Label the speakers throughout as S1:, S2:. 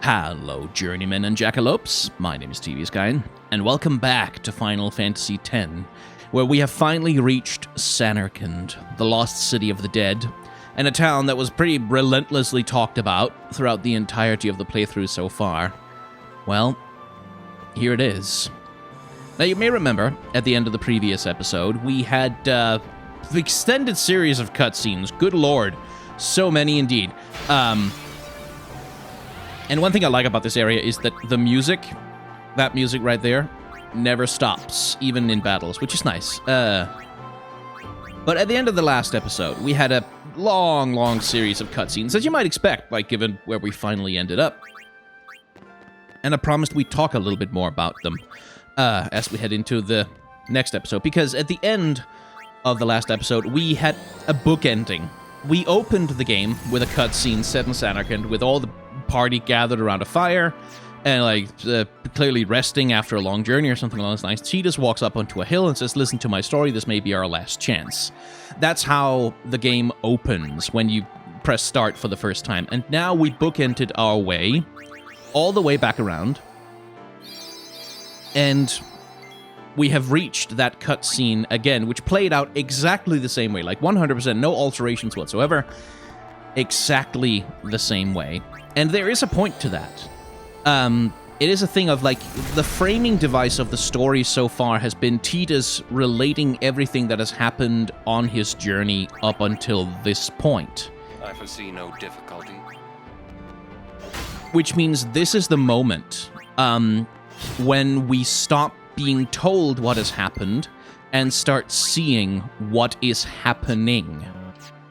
S1: Hello, journeymen and jackalopes. My name is TV Skyen, and welcome back to Final Fantasy X, where we have finally reached Samarkand, the lost city of the dead, and a town that was pretty relentlessly talked about throughout the entirety of the playthrough so far. Well, here it is. Now, you may remember, at the end of the previous episode, we had the extended series of cutscenes. Good lord, so many indeed. And one thing I like about this area is that the music, that music right there, never stops, even in battles, which is nice. But at the end of the last episode, we had a long series of cutscenes, as you might expect, like given where we finally ended up. And I promised we'd talk a little bit more about them as we head into the next episode, because at the end of the last episode, we had a book ending. We opened the game with a cutscene set in Samarkand with all the party gathered around a fire and clearly resting after a long journey or something along those lines. Tidus walks up onto a hill and says, "Listen to my story, this may be our last chance." That's how the game opens when you press start for the first time. And now we bookended our way all the way back around, and we have reached that cutscene again, which played out exactly the same way, like 100%, no alterations whatsoever, exactly the same way. And there is a point to that. It is a thing of, like, the framing device of the story so far has been Tidus relating everything that has happened on his journey up until this point.
S2: I foresee no difficulty.
S1: Which means this is the moment when we stop being told what has happened and start seeing what is happening.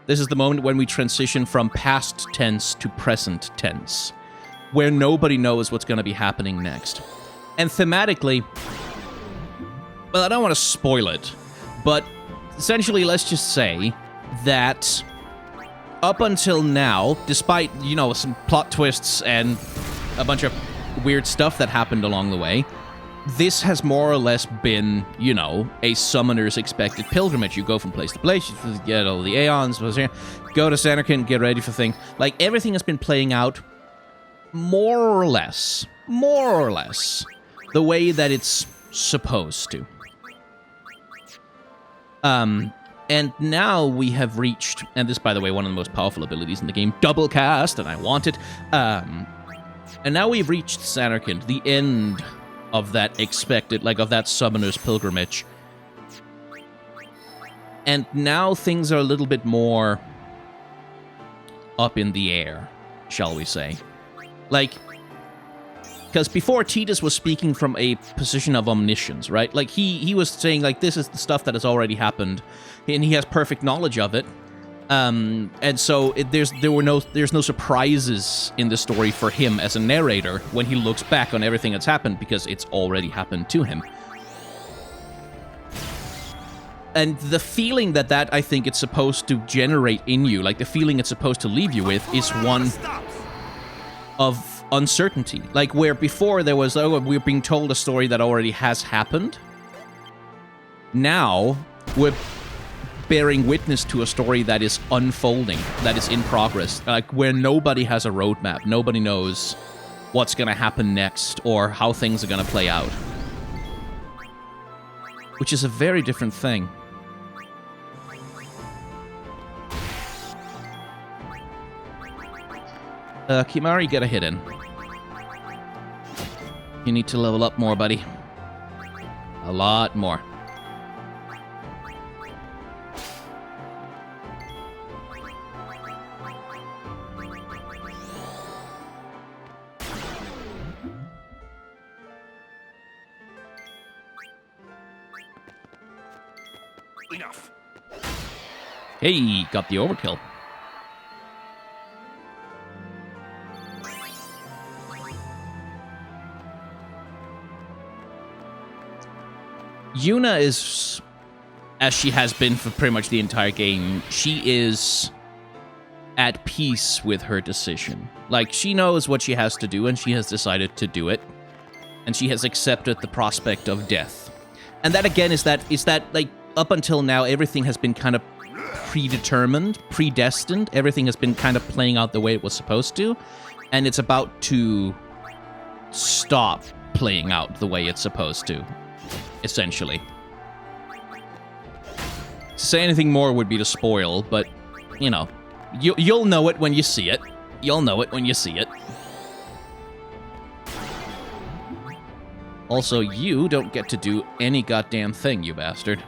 S1: This is the moment when we transition from past tense to present tense, where nobody knows what's going to be happening next. And thematically, well, I don't want to spoil it, but essentially, let's just say that up until now, despite, some plot twists and a bunch of weird stuff that happened along the way, this has more or less been, a summoner's expected pilgrimage. You go from place to place, you get all the aeons, go to Samarkand, get ready for things. Like, everything has been playing out more or less, the way that it's supposed to. And now we have reached, and this, by the way, one of the most powerful abilities in the game, double cast, and I want it. And now we've reached Samarkand, the end of that expected, of that summoner's pilgrimage. And now things are a little bit more up in the air, shall we say. Because before, Tidus was speaking from a position of omniscience, right? He was saying, this is the stuff that has already happened, and he has perfect knowledge of it. And so there's no surprises in the story for him as a narrator when he looks back on everything that's happened, because it's already happened to him. And the feeling that I think it's supposed to generate in you, the feeling it's supposed to leave you with, is one of uncertainty. Where before there was, we're being told a story that already has happened. Now we're bearing witness to a story that is unfolding, that is in progress, where nobody has a roadmap, nobody knows what's going to happen next or how things are going to play out. Which is a very different thing. Kimari, get a hit in. You need to level up more, buddy. A lot more.
S2: Enough.
S1: Hey, got the overkill. Yuna is, as she has been for pretty much the entire game, she is at peace with her decision. She knows what she has to do, and she has decided to do it. And she has accepted the prospect of death. And that, again, is that up until now, everything has been kind of predetermined, predestined. Everything has been kind of playing out the way it was supposed to. And it's about to stop playing out the way it's supposed to, essentially. To say anything more would be to spoil, but, you know, you'll know it when you see it. You'll know it when you see it. Also, you don't get to do any goddamn thing, you bastard.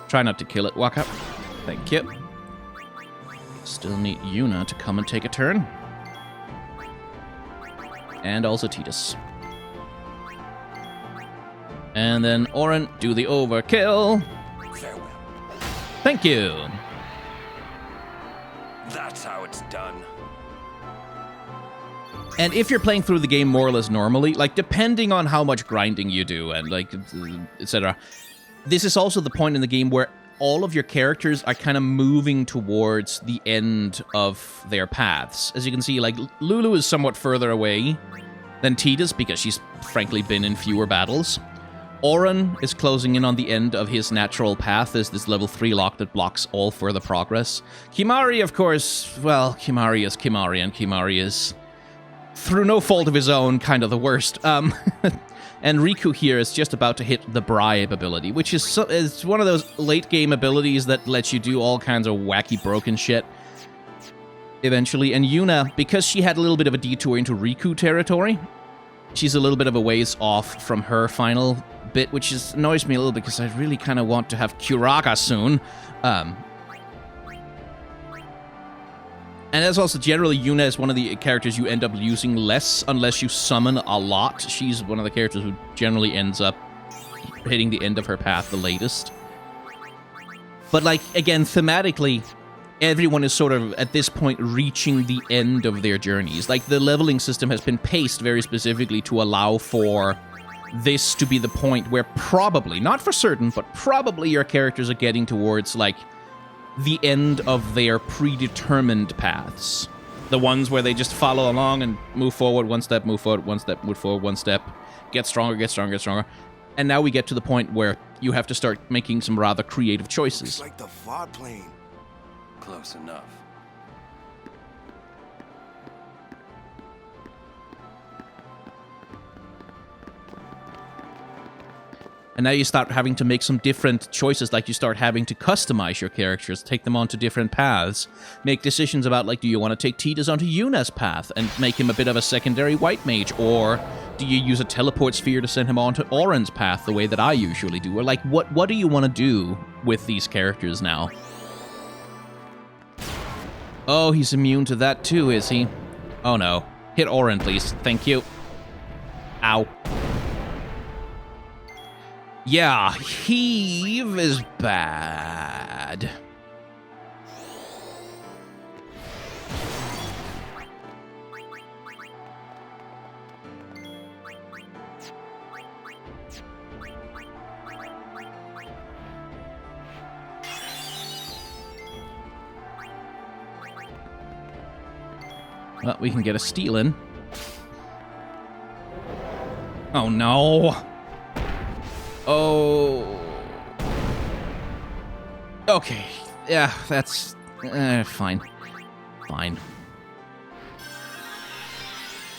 S1: Try not to kill it, walk up. Thank you. Still need Yuna to come and take a turn. And also Titus. And then Oren, do the overkill.
S2: Farewell.
S1: Thank you.
S2: That's how it's done.
S1: And if you're playing through the game more or less normally, like, depending on how much grinding you do and, like, etc., this is also the point in the game where all of your characters are kind of moving towards the end of their paths. As you can see, like, Lulu is somewhat further away than Titus because she's frankly been in fewer battles. Oren is closing in on the end of his natural path. There's this level 3 lock that blocks all further progress. Kimari, of course, well, Kimari is Kimari, and Kimari is, through no fault of his own, kind of the worst. And Riku here is just about to hit the bribe ability, which is one of those late-game abilities that lets you do all kinds of wacky broken shit eventually. And Yuna, because she had a little bit of a detour into Riku territory, she's a little bit of a ways off from her final bit, which annoys me a little because I really kind of want to have Kuraka soon. And that's also generally Yuna is one of the characters you end up using less unless you summon a lot. She's one of the characters who generally ends up hitting the end of her path the latest. But, like, again, thematically, everyone is sort of, at this point, reaching the end of their journeys. Like, the leveling system has been paced very specifically to allow for this to be the point where probably, not for certain, but probably your characters are getting towards, like, the end of their predetermined paths. The ones where they just follow along and move forward one step, move forward one step, move forward one step, get stronger, get stronger, get stronger. And now we get to the point where you have to start making some rather creative choices.
S3: It's like the VOD plane.
S2: Close enough.
S1: And now you start having to make some different choices, like you start having to customize your characters, take them onto different paths, make decisions about, like, do you want to take Titus onto Yuna's path and make him a bit of a secondary white mage, or do you use a teleport sphere to send him onto Oren's path the way that I usually do, or, like, what do you want to do with these characters now? Oh, he's immune to that too, is he? Oh no. Hit Oren, please. Thank you. Ow. Yeah, heave is bad. Well, we can get a steal in. Oh no. Oh. Okay. Yeah, that's... fine. Fine.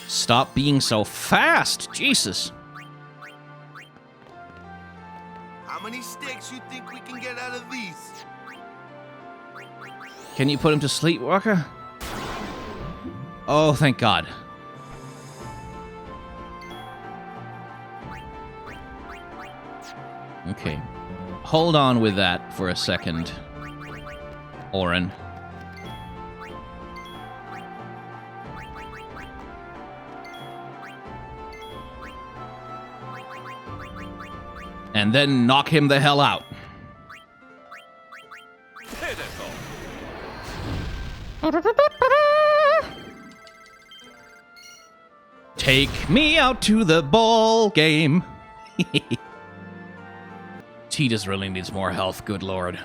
S1: Stop being so fast! Jesus!
S3: How many sticks you think we can get out of these?
S1: Can you put him to sleep, Walker? Oh, thank God. Okay. Hold on with that for a second, Oren. And then knock him the hell out. Take me out to the ball game. Titus really needs more health, good lord.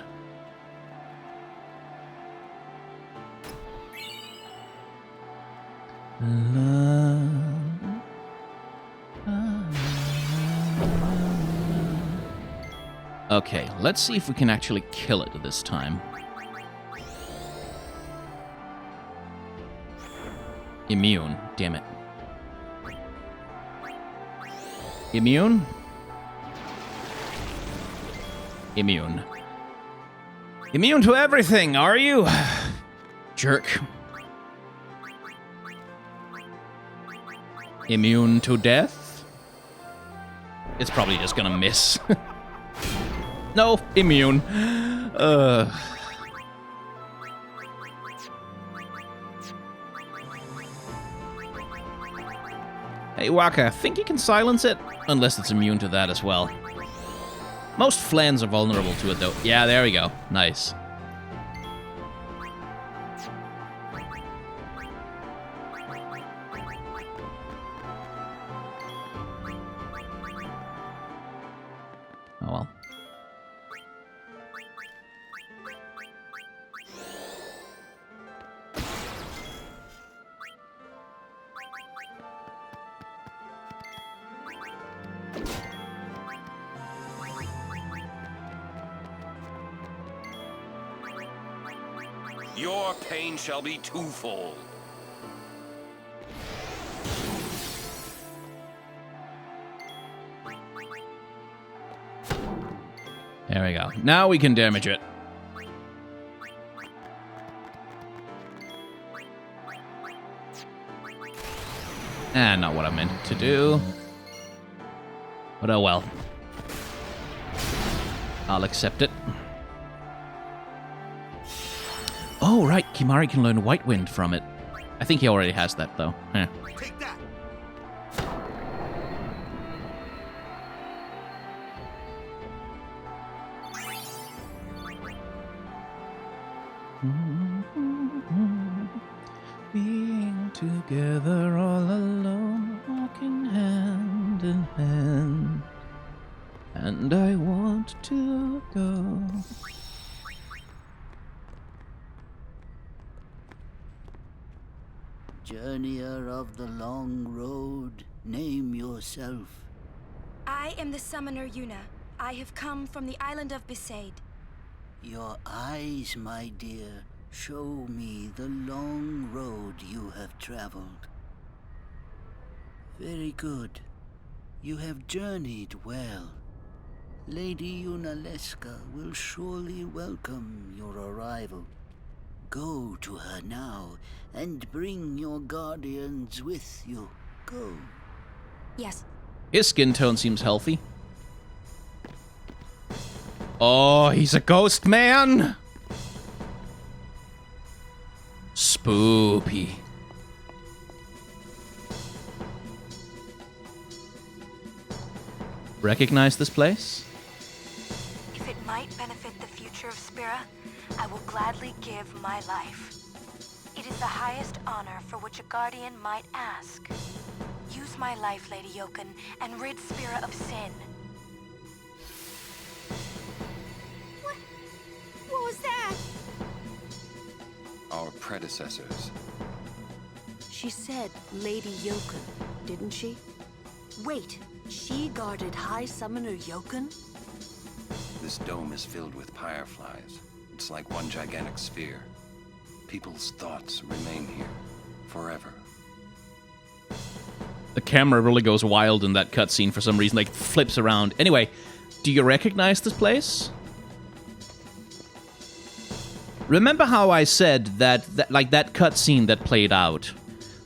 S1: Okay, let's see if we can actually kill it this time. Immune, damn it. Immune? Immune. Immune to everything, are you? Jerk. Immune to death? It's probably just gonna miss. No, immune. Hey, Waka, think you can silence it? Unless it's immune to that as well. Most flans are vulnerable to it, though. Yeah, there we go. Nice. Oh well.
S2: Your pain shall be twofold.
S1: There we go. Now we can damage it. Ah, not what I meant to do. But oh well. I'll accept it. Oh, right. Kimari can learn White Wind from it. I think he already has that, though. Eh.
S3: Take that.
S1: Being together all alone, walking hand in hand. And I want to go.
S4: Journeyer of the long road, name yourself.
S5: I am the summoner Yuna. I have come from the island of Besaid.
S4: Your eyes, my dear, show me the long road you have traveled. Very good. You have journeyed well. Lady Yunalesca will surely welcome your arrival. Go to her now, and bring your guardians with you. Go.
S5: Yes.
S1: His skin tone seems healthy. Oh, he's a ghost man! Spoopy. Recognize this place?
S5: If it might benefit the future of Spira, I will gladly give my life. It is the highest honor for which a guardian might ask. Use my life, Lady Yoken, and rid Spira of sin. What was that?
S2: Our predecessors.
S6: She said Lady Yoken, didn't she? Wait, she guarded High Summoner Yoken?
S2: This dome is filled with fireflies. It's like one gigantic sphere. People's thoughts remain here forever.
S1: The camera really goes wild in that cutscene for some reason, like flips around. Anyway, do you recognize this place? Remember how I said that that cutscene that played out,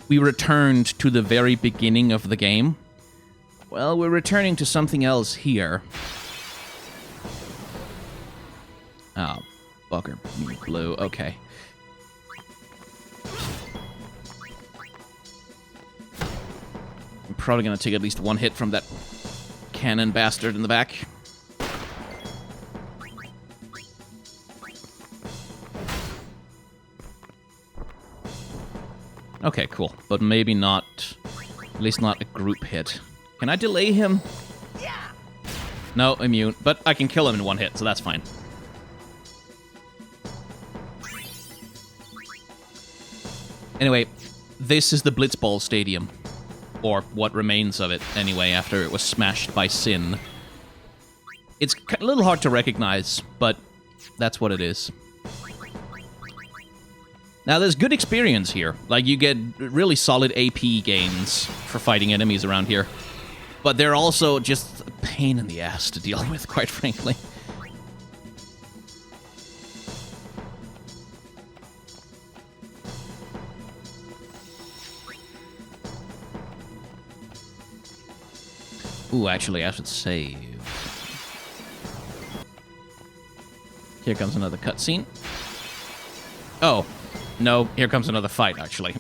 S1: we returned to the very beginning of the game? Well, we're returning to something else here. Oh, bugger me blue. Okay. I'm probably gonna take at least one hit from that cannon bastard in the back. Okay, cool. But maybe not... At least not a group hit. Can I delay him?
S3: Yeah.
S1: No, immune. But I can kill him in one hit, so that's fine. Anyway, this is the Blitzball Stadium. Or what remains of it, anyway, after it was smashed by Sin. It's a little hard to recognize, but that's what it is. Now, there's good experience here. Like, you get really solid AP gains for fighting enemies around here. But they're also just a pain in the ass to deal with, quite frankly. Ooh, actually, I should save. Here comes another cutscene. Oh. No, here comes another fight, actually.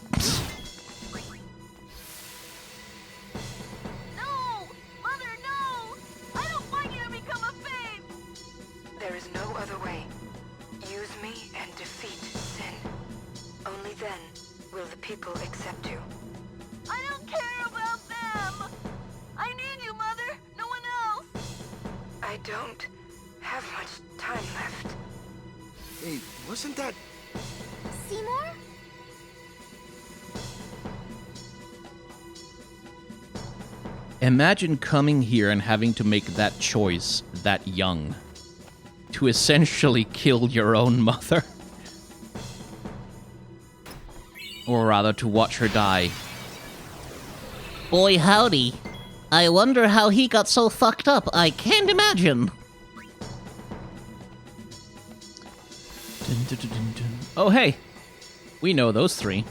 S5: No! Mother, no! I don't want you to become a babe! There is no other way. Use me and defeat sin. Only then will the people accept you. I don't care about them! I need you, Mother! No one else! I don't have much time left.
S3: Hey, wasn't that...
S5: Seymour?
S1: Imagine coming here and having to make that choice that young. To essentially kill your own mother. Or rather, to watch her die.
S7: Boy howdy. I wonder how he got so fucked up. I can't imagine.
S1: Dun, dun, dun, dun, dun. Oh, hey. We know those three.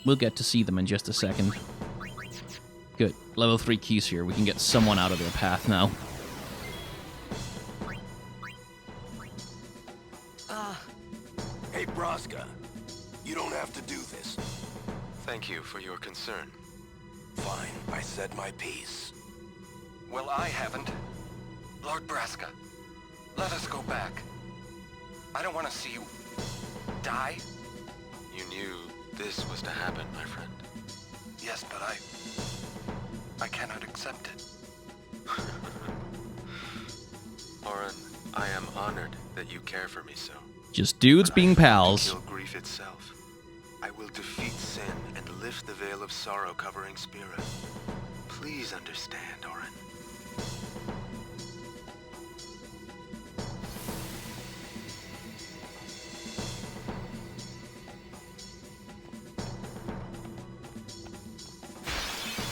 S1: We'll get to see them in just a second. Good. Level 3 keys here. We can get someone out of their path now.
S3: Hey, Braska. You don't have to do this.
S2: Thank you for your concern.
S3: Fine, I said my piece.
S2: Well, I haven't. Lord Braska, let us go back. I don't want to see you die. You knew this was to happen, my friend. Yes, but I cannot accept it. Oren, I am honored that you care for me so.
S1: Just dudes being pals.
S2: Kill grief itself. I will defeat sin and lift the veil of sorrow covering Spira. Please understand, Oren.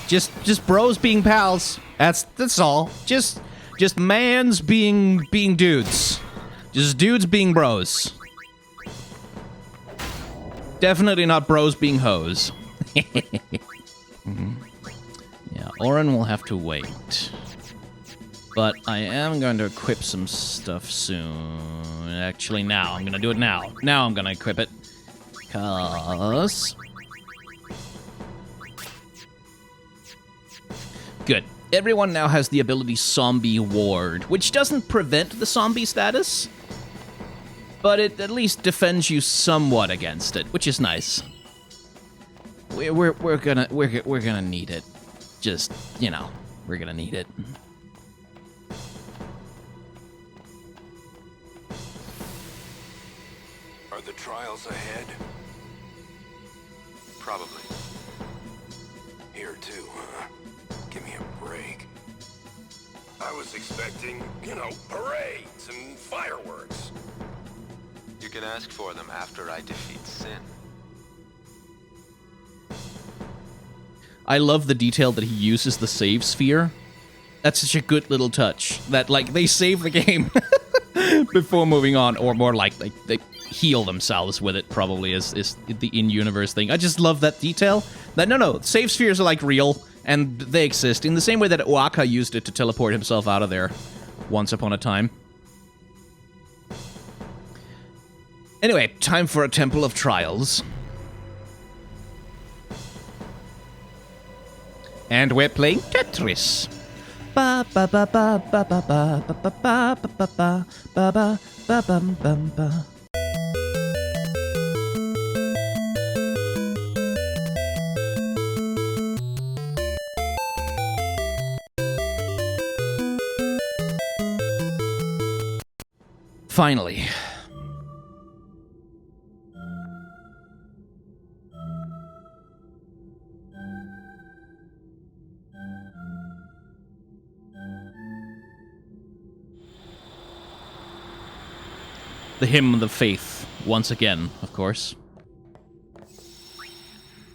S1: Just bros being pals. That's all. Just mans being dudes. Just dudes being bros. Definitely not bros being hoes. Yeah, Oren will have to wait. But I am going to equip some stuff soon. Actually, now. I'm going to do it now. Now I'm going to equip it. Because... Good. Everyone now has the ability Zombie Ward, which doesn't prevent the zombie status, but it at least defends you somewhat against it, which is nice. We're gonna need it. Just, you know, we're gonna need it.
S3: Are the trials ahead?
S2: Probably.
S3: Here too, huh? Give me a break. I was expecting, you know, parades and fireworks.
S2: You can ask for them after I defeat sin.
S1: I love the detail that he uses the save sphere. That's such a good little touch. That, like, they save the game before moving on, or more like they heal themselves with it, probably, is the in-universe thing. I just love that detail. That, no, save spheres are, like, real, and they exist, in the same way that Oaka used it to teleport himself out of there once upon a time. Anyway, time for a Temple of Trials. And we're playing Tetris. Ba ba ba ba ba ba ba ba ba ba ba ba ba ba ba bum bum ba. Finally. the hymn of the faith once again, of course.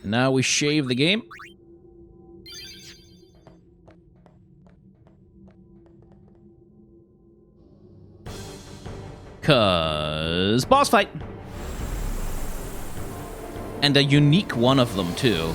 S1: And now we shave the game. Cause boss fight. And a unique one of them, too.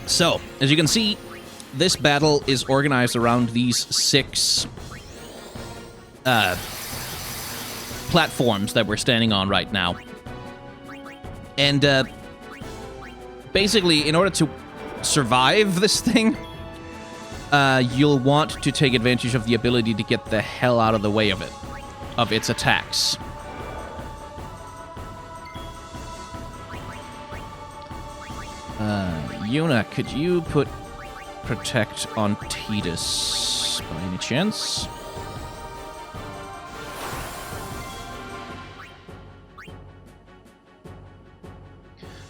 S1: So, as you can see, this battle is organized around these 6 platforms that we're standing on right now. And basically, in order to survive this thing, you'll want to take advantage of the ability to get the hell out of the way of it, of its attacks. Yuna, could you put protect on Tidus by any chance?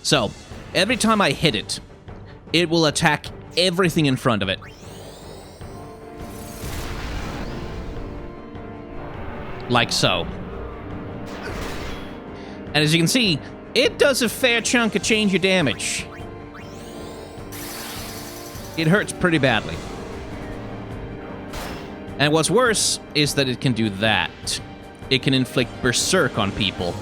S1: So, every time I hit it, it will attack everything in front of it. Like so. And as you can see, it does a fair chunk of change of damage. It hurts pretty badly. And what's worse is that it can do that. It can inflict Berserk on people.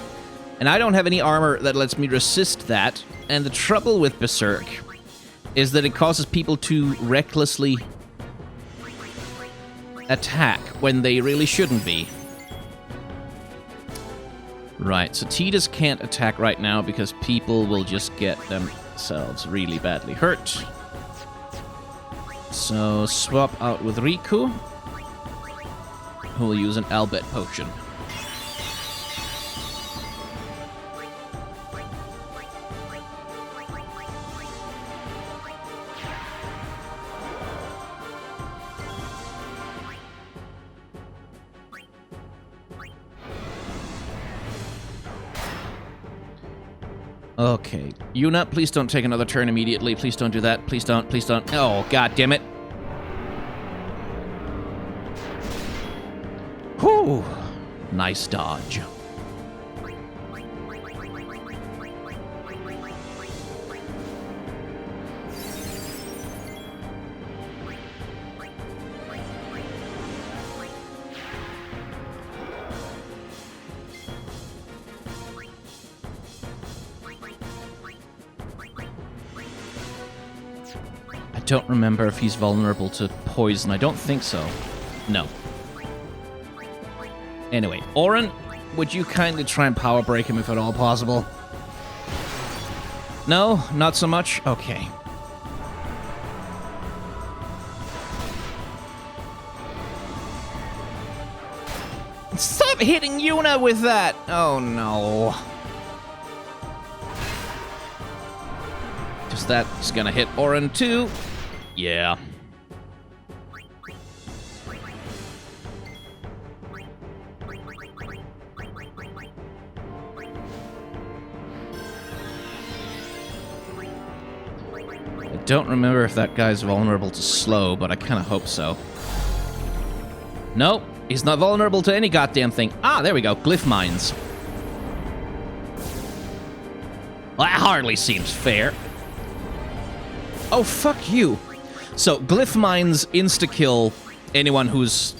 S1: And I don't have any armor that lets me resist that. And the trouble with Berserk is that it causes people to recklessly attack when they really shouldn't be. Right, so Tidus can't attack right now because people will just get themselves really badly hurt. So swap out with Riku, who will use an Albet potion. Okay. Yuna, please don't take another turn immediately. Please don't do that. Please don't. Please don't. Oh, god damn it. Whew. Nice dodge. I don't remember if he's vulnerable to poison. I don't think so. No. Anyway, Orin, would you kindly try and power break him if at all possible? No? Not so much? Okay. Stop hitting Yuna with that! Oh no. Just that's gonna hit Orin too. Yeah. I don't remember if that guy's vulnerable to slow, but I kind of hope so. Nope, he's not vulnerable to any goddamn thing. Ah, there we go, glyph mines. Well, that hardly seems fair. Oh, fuck you. So, glyph mines insta-kill anyone who's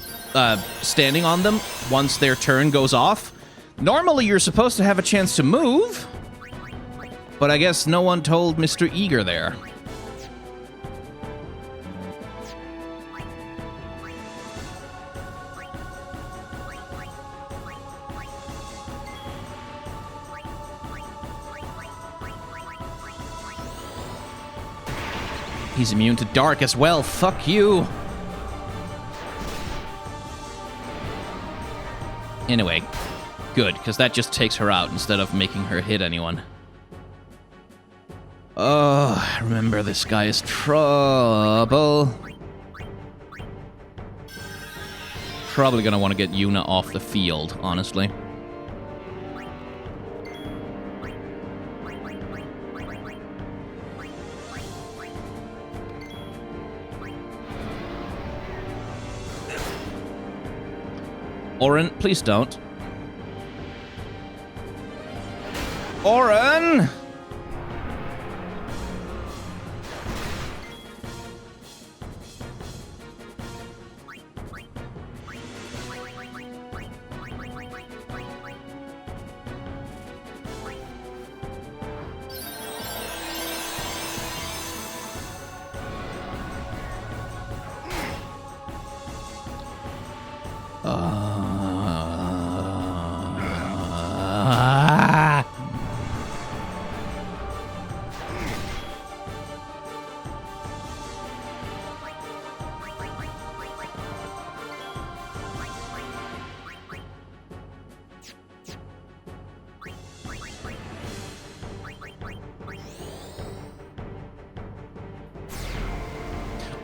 S1: standing on them once their turn goes off. Normally, you're supposed to have a chance to move, but I guess no one told Mr. Eager there. He's immune to dark as well. Fuck you. Anyway, good, because that just takes her out instead of making her hit anyone. Oh, remember this guy is trouble. probably gonna want to get Yuna off the field, honestly. Oren, please don't. Oren!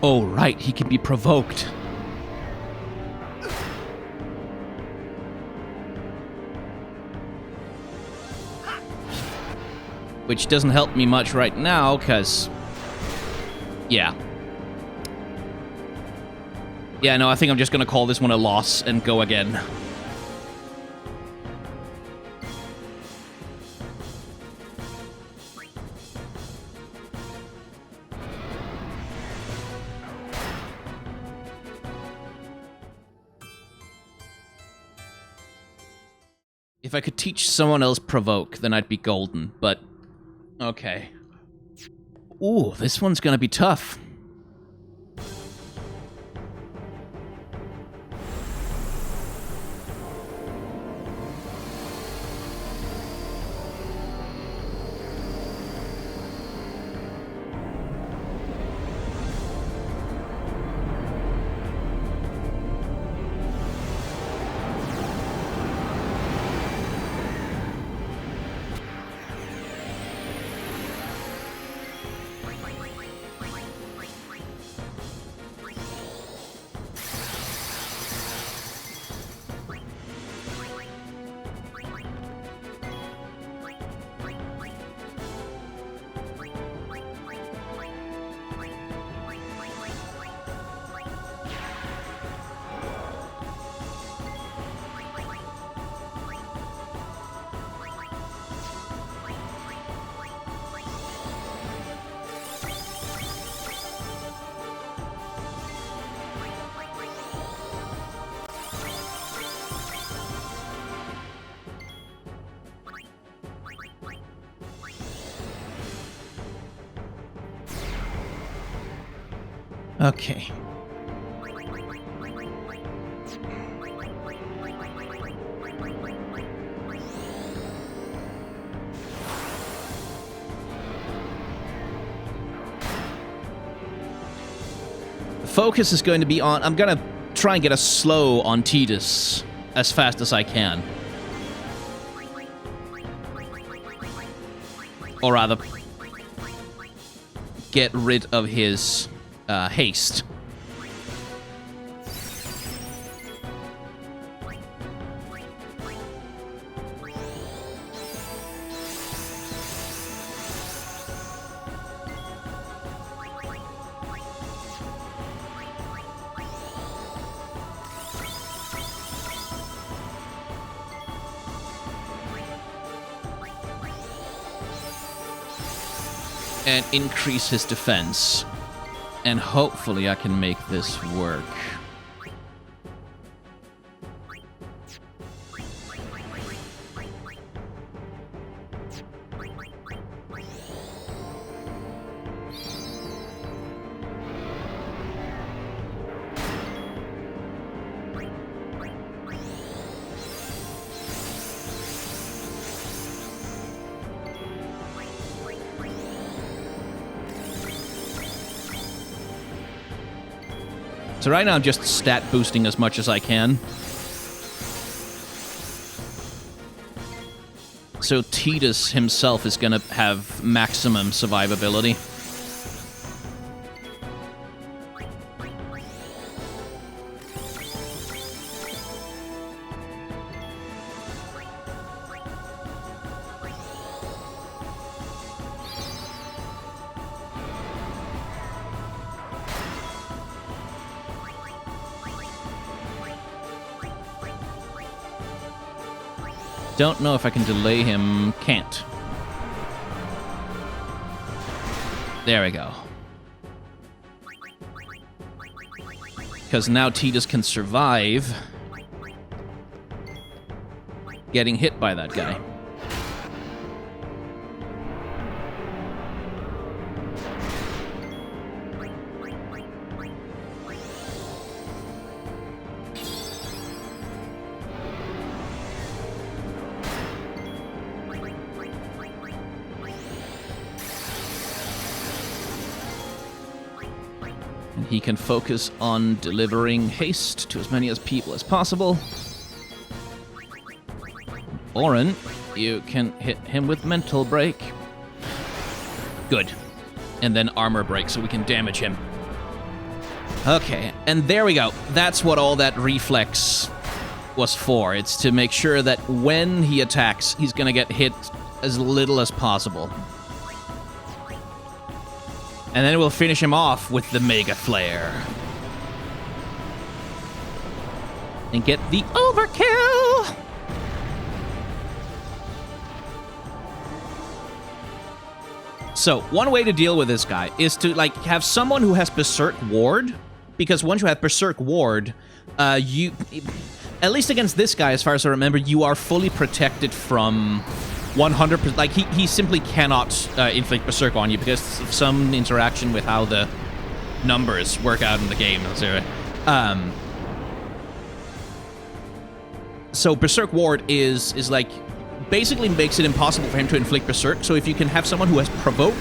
S1: Oh, right, he can be provoked. Which doesn't help me much right now, because... Yeah. Yeah, no, I think I'm just gonna call this one a loss and go again. If I could teach someone else provoke, then I'd be golden, but... Okay. Ooh, this one's gonna be tough. Okay. The focus is going to be on... I'm going to try and get a slow on Tidus as fast as I can. Or rather, get rid of his haste. And increase his defense. And hopefully I can make this work. So right now I'm just stat boosting as much as I can. So Tidus himself is gonna have maximum survivability. Don't know if I can delay him. Can't. There we go. Because now Tidus can survive getting hit by that guy. He can focus on delivering haste to as many people as possible. Oren, you can hit him with mental break. Good. And then armor break so we can damage him. Okay, and there we go. That's what all that reflex was for. It's to make sure that when he attacks, he's gonna get hit as little as possible. And then we'll finish him off with the Mega Flare. And get the overkill! So, one way to deal with this guy is to, like, have someone who has Berserk Ward. Because once you have Berserk Ward, you... At least against this guy, as far as I remember, you are fully protected from... 100%, like, he simply cannot inflict Berserk on you because of some interaction with how the numbers work out in the game. So Berserk Ward is like, basically makes it impossible for him to inflict Berserk. So if you can have someone who has Provoke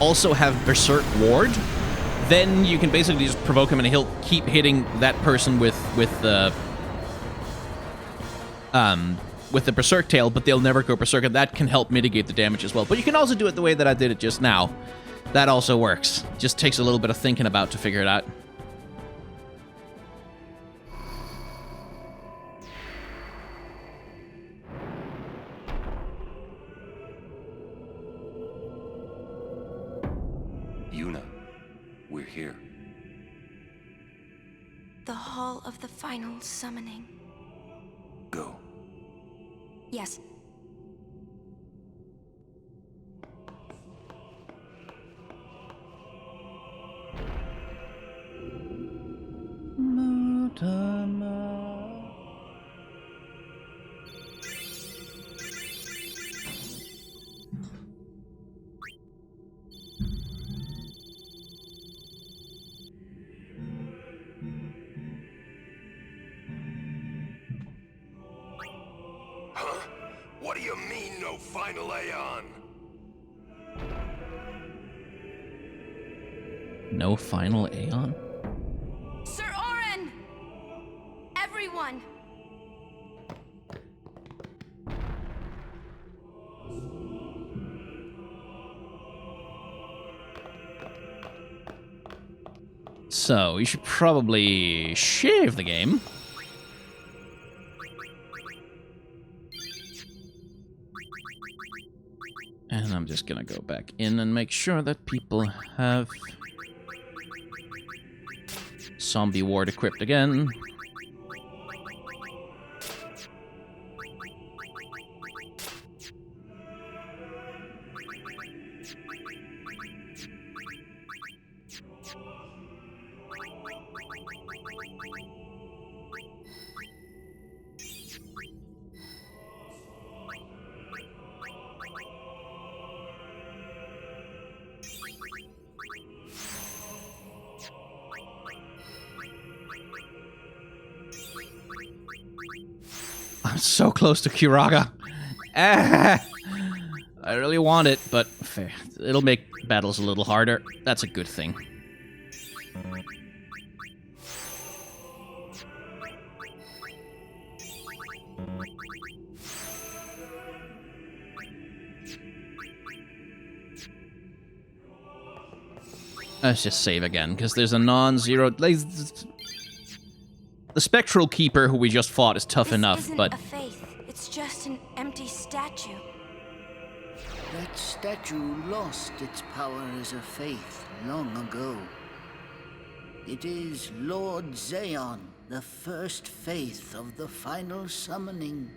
S1: also have Berserk Ward, then you can basically just provoke him and he'll keep hitting that person with the Berserk Tail, but they'll never go Berserk, and that can help mitigate the damage as well. But you can also do it the way that I did it just now. That also works. Just takes a little bit of thinking about to figure it out.
S2: Yuna, we're here.
S5: The Hall of the Final Summoning.
S2: Go.
S5: Yes.
S3: What do you mean, no final Aeon?
S1: No final Aeon?
S5: Sir Oren! Everyone!
S1: So, we should probably shave the game. And I'm just gonna go back in and make sure that people have Zombie Ward equipped again. I'm so close to Kiraga. I really want it, but it'll make battles a little harder. That's a good thing. Let's just save again, because there's a non-zero... The Spectral Keeper, who we just fought, is tough enough, but...
S5: This isn't a faith. It's just an empty statue.
S4: That statue lost its power as a faith long ago. It is Lord Zeon, the first faith of the final summoning.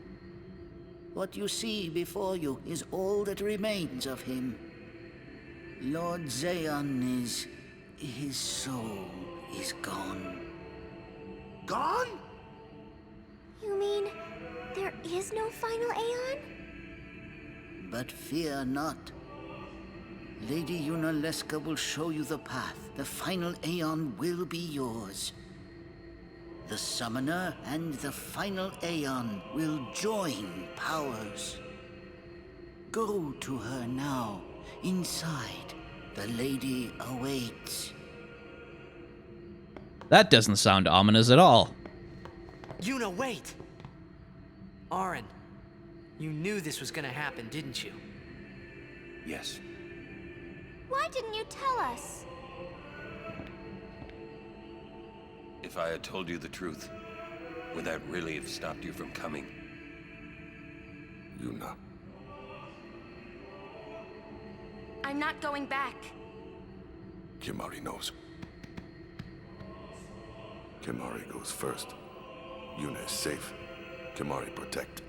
S4: What you see before you is all that remains of him. Lord Zeon is... his soul is gone.
S3: Gone?
S8: You mean there is no final Aeon?
S4: But fear not. Lady Yunalesca will show you the path. The final Aeon will be yours. The Summoner and the final Aeon will join powers. Go to her now. Inside, the lady awaits.
S1: That doesn't sound ominous at all.
S9: Yuna, wait! Auron, you knew this was gonna happen, didn't you?
S3: Yes.
S8: Why didn't you tell us?
S3: If I had told you the truth, would that really have stopped you from coming? Yuna.
S8: I'm not going back.
S3: Kimari knows. Kimari goes first. Yuna is safe. Kimari protect.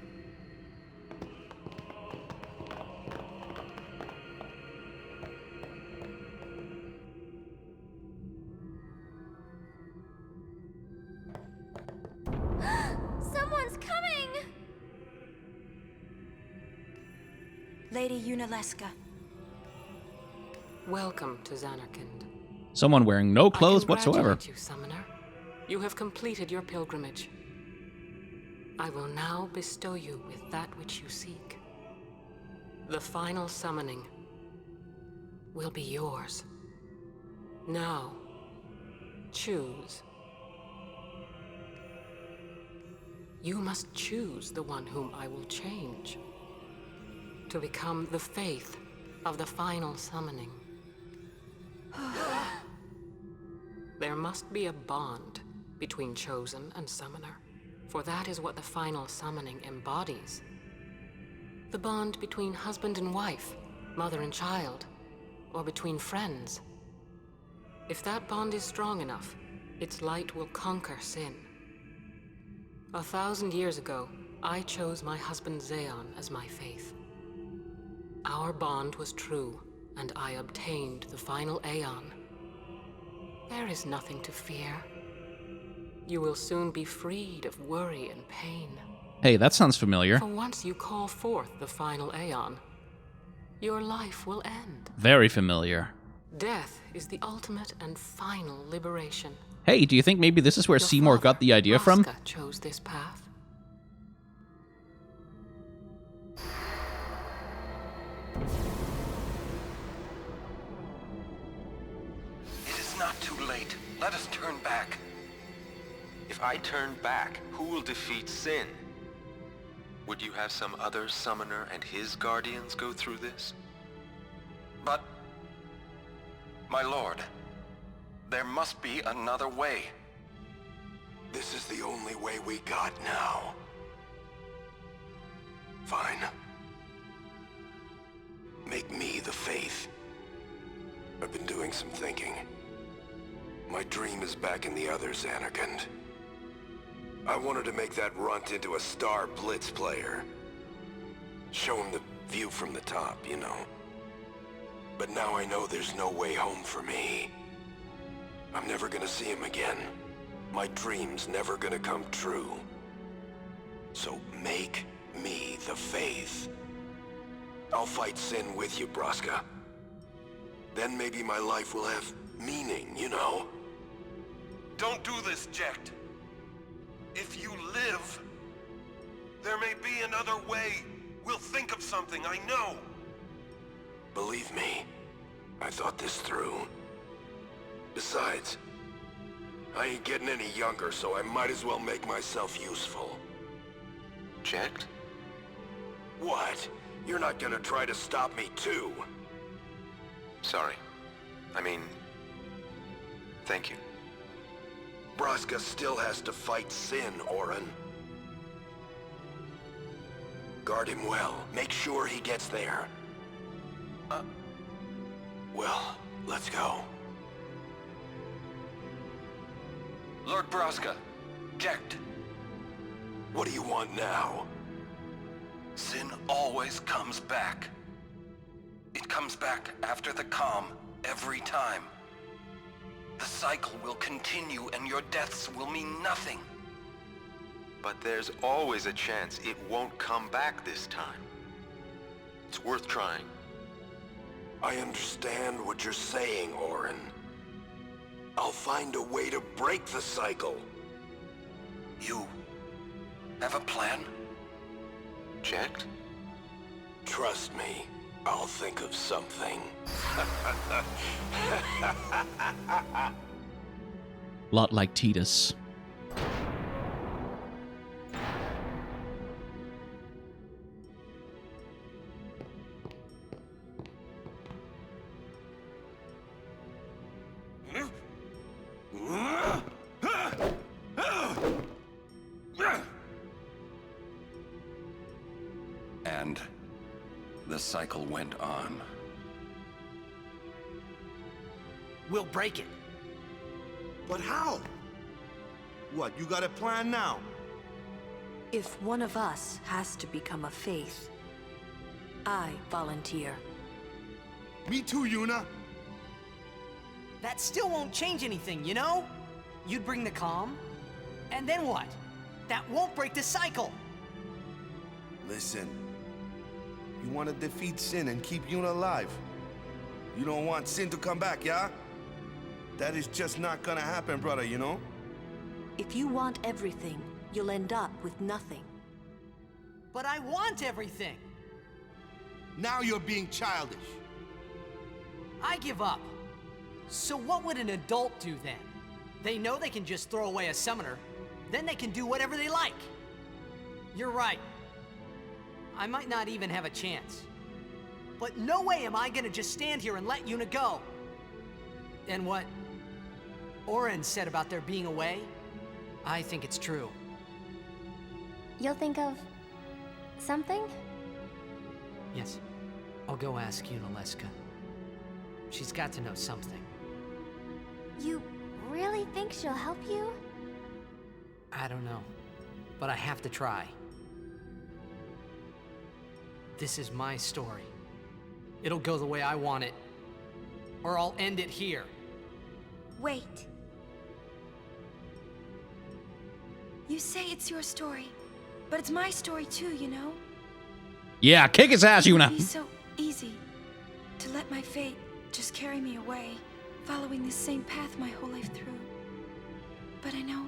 S8: Someone's coming!
S5: Lady Yunalesca.
S10: Welcome to Xanarkand.
S1: Someone wearing no clothes
S10: I
S1: whatsoever.
S10: congratulate you, Summoner. You have completed your pilgrimage. I will now bestow you with that which you seek. The final summoning will be yours. Now, choose. You must choose the one whom I will change to become the faith of the final summoning. There must be a bond between Chosen and Summoner, for that is what the final summoning embodies. The bond between husband and wife, mother and child, or between friends. If that bond is strong enough, its light will conquer sin. 1,000 years ago, I chose my husband Zeon as my faith. Our bond was true, and I obtained the final Aeon. There is nothing to fear. You will soon be freed of worry and pain.
S1: Hey, that sounds familiar.
S10: For once you call forth the final Aeon, your life will end.
S1: Very familiar.
S10: Death is the ultimate and final liberation.
S1: Hey, do you think maybe this is where
S10: Your
S1: Seymour
S10: father,
S1: got the idea from?
S10: Braska, chose this path.
S2: It is not too late. Let us turn back. If I turn back, who will defeat sin? Would you have some other summoner and his guardians go through this? But, my lord, there must be another way.
S3: This is the only way we got now. Fine. Make me the faith. I've been doing some thinking. My dream is back in the other Xanarkand. I wanted to make that runt into a star blitz player. Show him the view from the top, you know. But now I know there's no way home for me. I'm never gonna see him again. My dream's never gonna come true. So make me the faith. I'll fight sin with you, Braska. Then maybe my life will have meaning, you know?
S11: Don't do this, Jecht. If you live, there may be another way. We'll think of something, I know.
S3: Believe me, I thought this through. Besides, I ain't getting any younger, so I might as well make myself useful.
S2: Jecht?
S3: What? You're not gonna try to stop me too?
S2: Sorry. I mean, thank you.
S3: Braska still has to fight sin, Auron. Guard him well. Make sure he gets there. Well, let's go.
S2: Lord Braska, Jecht.
S3: What do you want now?
S2: Sin always comes back. It comes back after the calm, every time. The cycle will continue and your deaths will mean nothing.
S3: But there's always a chance it won't come back this time. It's worth trying. I understand what you're saying, Orin. I'll find a way to break the cycle.
S2: You have a plan?
S3: Checked? Trust me, I'll think of something.
S1: Lot like Titus.
S2: And the cycle went on.
S9: We'll break it.
S12: But how? What, you got a plan now?
S6: If one of us has to become a faith, I volunteer.
S12: Me too, Yuna.
S9: That still won't change anything, you know? You'd bring the calm, and then what? That won't break the cycle.
S12: Listen, you want to defeat Sin and keep Yuna alive. You don't want Sin to come back, yeah? That is just not gonna happen, brother, you know?
S6: If you want everything, you'll end up with nothing.
S9: But I want everything.
S12: Now you're being childish.
S9: I give up. So what would an adult do then? They know they can just throw away a summoner, then they can do whatever they like. You're right. I might not even have a chance. But no way am I gonna just stand here and let Yuna go. And what Oren said about there being a way, I think it's true.
S8: You'll think of something?
S9: Yes, I'll go ask Yuna Leska. She's got to know something.
S8: You really think she'll help you?
S9: I don't know, but I have to try. This is my story. It'll go the way I want it, or I'll end it here.
S5: Wait. You say it's your story, but it's my story too, you know?
S1: Yeah, kick his ass,
S5: It would
S1: Yuna.
S5: be so easy to let my fate just carry me away, following the same path my whole life through. But I know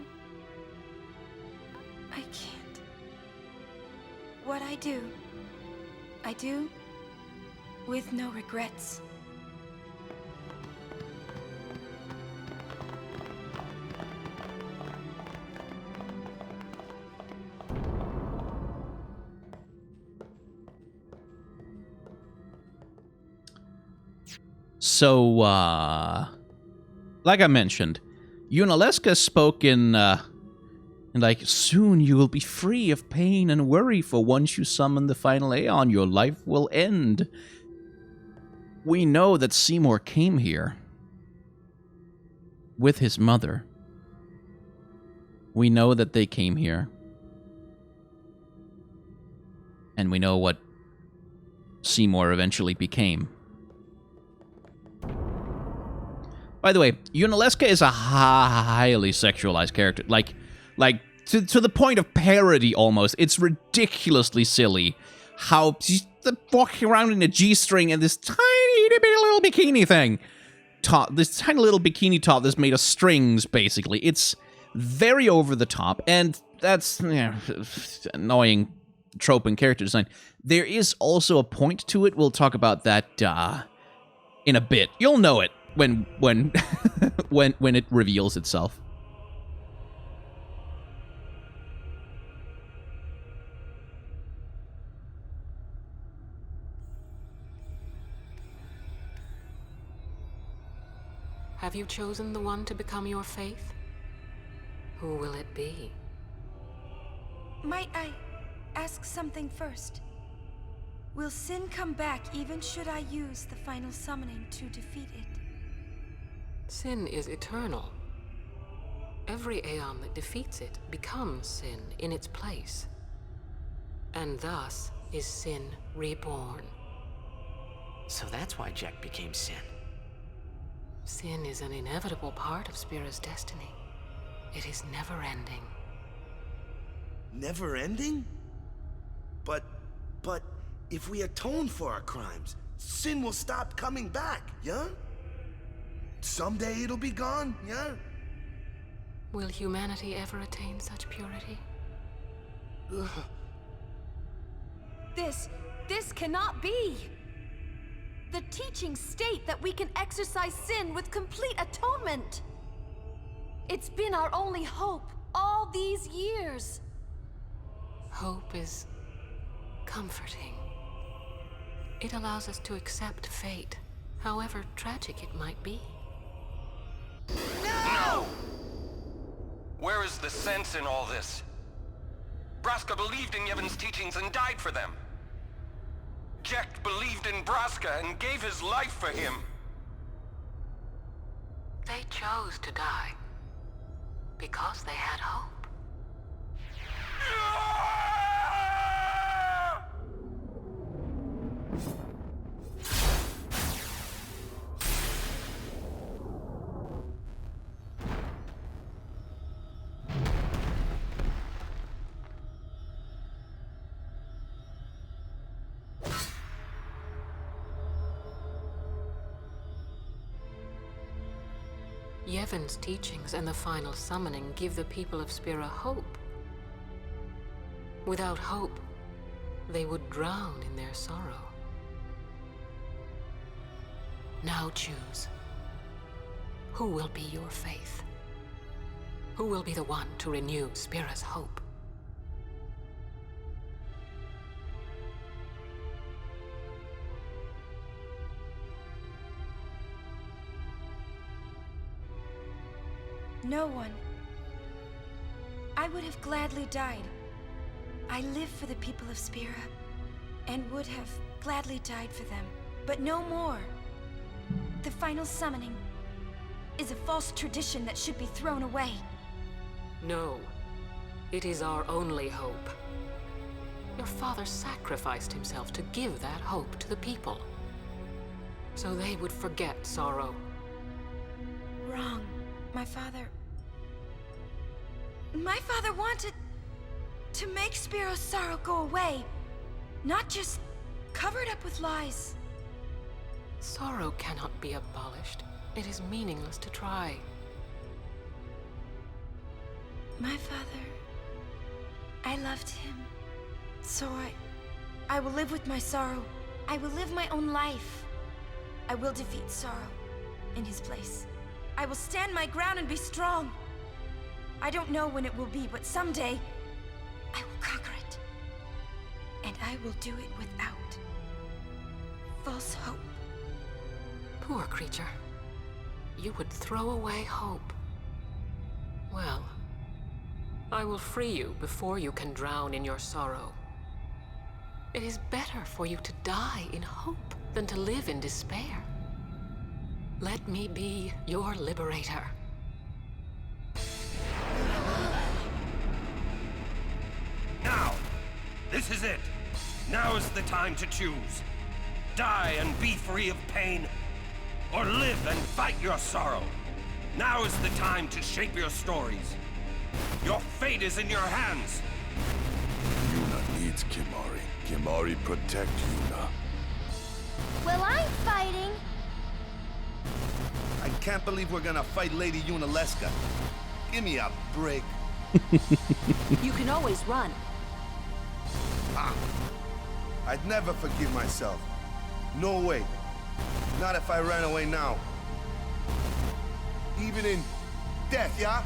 S5: I can't. What I do with no regrets.
S1: So, like I mentioned, Yunaleska spoke in like, soon you will be free of pain and worry, for once you summon the final Aeon, your life will end. We know that Seymour came here with his mother. We know that they came here. And we know what Seymour eventually became. By the way, Yunaleska is a highly sexualized character. Like to the point of parody almost. It's ridiculously silly how she's walking around in a G-string and this tiny little bikini thing. This tiny little bikini top that's made of strings, basically. It's very over the top, and that's annoying trope in character design. There is also a point to it. We'll talk about that in a bit. You'll know it when when it reveals itself.
S10: Have you chosen the one to become your faith? Who will it be?
S5: Might I ask something first? Will Sin come back even should I use the final summoning to defeat it?
S10: Sin is eternal. Every Aeon that defeats it becomes Sin in its place. And thus, is sin reborn.
S9: So that's why Jack became Sin.
S10: Sin is an inevitable part of Spira's destiny. It is never-ending.
S12: Never ending? But if we atone for our crimes, sin will stop coming back, yeah? Someday it'll be gone, yeah?
S10: Will humanity ever attain such purity?
S6: This cannot be! The teachings state that we can exorcise sin with complete atonement! It's been our only hope all these years!
S10: Hope is comforting. It allows us to accept fate, however tragic it might be.
S2: No! Where is the sense in all this? Braska believed in Yevon's teachings and died for them. Jekt believed in Braska and gave his life for him.
S10: They chose to die because they had hope. Yevon's teachings and the final summoning give the people of Spira hope. Without hope, they would drown in their sorrow. Now choose. Who will be your faith? Who will be the one to renew Spira's hope?
S5: No one. I would have gladly died. I live for the people of Spira, and would have gladly died for them, but no more. The final summoning is a false tradition that should be thrown away.
S10: No, it is our only hope. Your father sacrificed himself to give that hope to the people, so they would forget sorrow.
S5: Wrong. My father wanted to make Spiro's sorrow go away, not just covered up with lies.
S10: Sorrow cannot be abolished. It is meaningless to try.
S5: My father, I loved him. So I will live with my sorrow. I will live my own life. I will defeat sorrow in his place. I will stand my ground and be strong. I don't know when it will be, but someday I will conquer it. And I will do it without false hope.
S10: Poor creature. You would throw away hope. Well, I will free you before you can drown in your sorrow. It is better for you to die in hope than to live in despair. Let me be your liberator.
S11: Now! This is it! Now is the time to choose. Die and be free of pain, or live and fight your sorrow. Now is the time to shape your stories. Your fate is in your hands.
S3: Yuna needs Kimahri. Kimahri protect Yuna.
S8: Well, I'm fighting.
S12: I can't believe we're gonna fight Lady Yunalesca. Give me a break.
S6: You can always run.
S12: I'd never forgive myself. No way. Not if I ran away now. Even in death, yeah?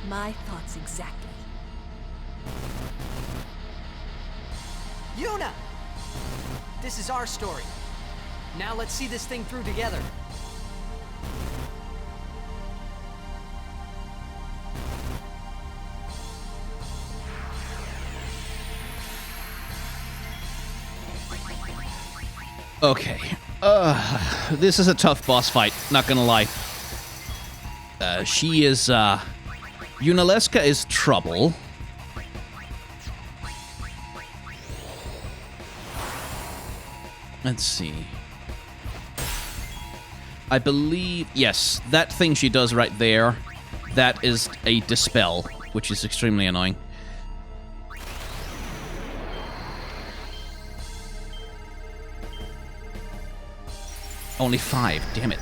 S6: My thoughts exactly.
S9: Yuna! This is our story. Now let's see this thing through together.
S1: Okay. This is a tough boss fight, not gonna lie. Yunalesca is trouble. Let's see. I believe, yes, that thing she does right there, that is a dispel, which is extremely annoying. Only 5, damn it.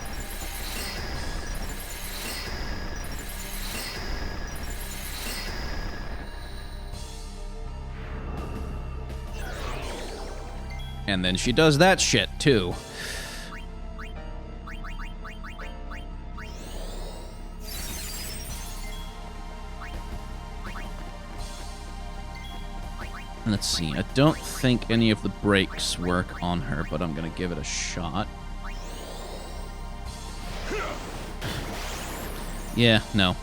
S1: And then she does that shit, too. Let's see, I don't think any of the breaks work on her, but I'm gonna give it a shot. Yeah, no.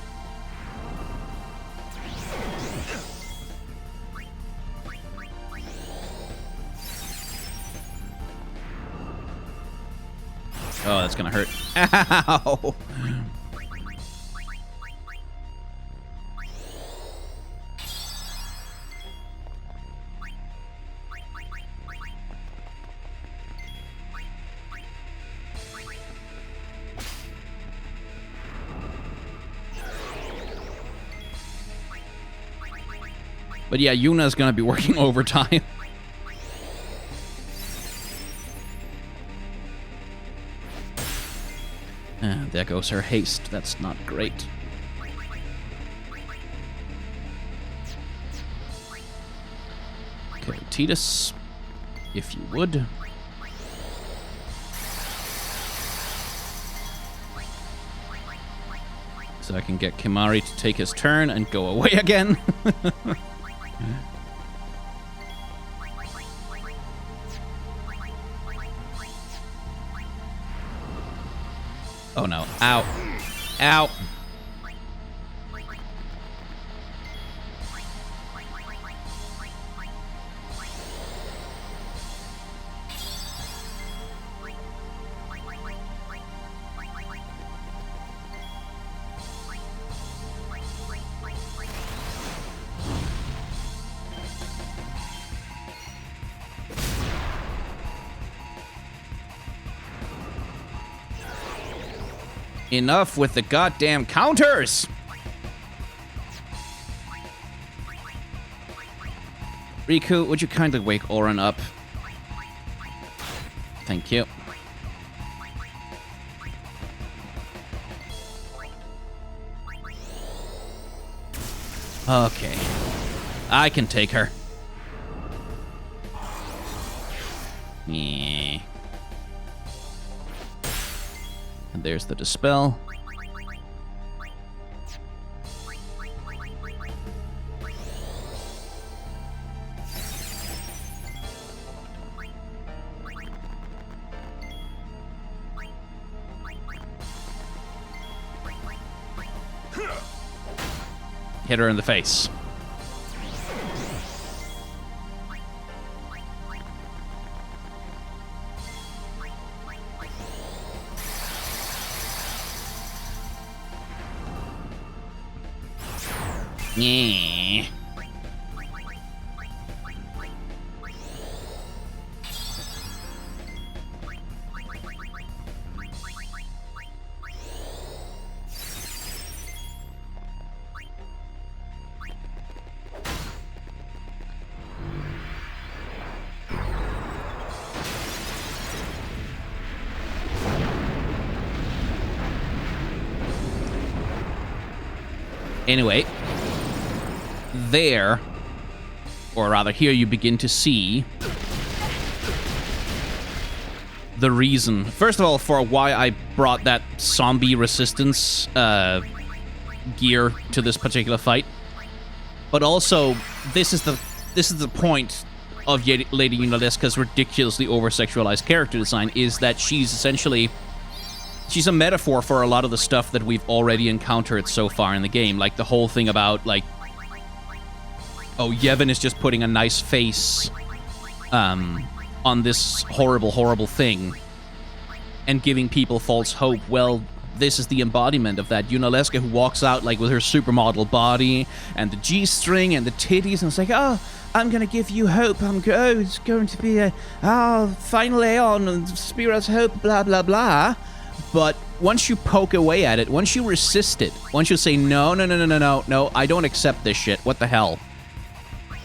S1: Oh, that's gonna hurt. Ow! But yeah, Yuna's gonna be working overtime. There goes her haste. That's not great. Okay, Titus, if you would. So I can get Kimari to take his turn and go away again. Oh no. Ow. Ow. Enough with the goddamn counters! Riku, would you kindly wake Oren up? Thank you. Okay. I can take her. Yeah. And there's the dispel. Hit her in the face. Yeah. Anyway, there, or rather here, you begin to see the reason, first of all, for why I brought that zombie resistance gear to this particular fight. But also, this is the point of Lady Yunalesca's ridiculously over-sexualized character design, is that she's essentially... she's a metaphor for a lot of the stuff that we've already encountered so far in the game. Like the whole thing about, like, oh, Yevon is just putting a nice face on this horrible, horrible thing and giving people false hope. Well, this is the embodiment of that. Yunalesca, who walks out, like, with her supermodel body and the G-string and the titties, and it's like, oh, I'm gonna give you hope. It's going to be a, final Aeon and Spira's hope, blah, blah, blah. But once you poke away at it, once you resist it, once you say, no, I don't accept this shit, what the hell?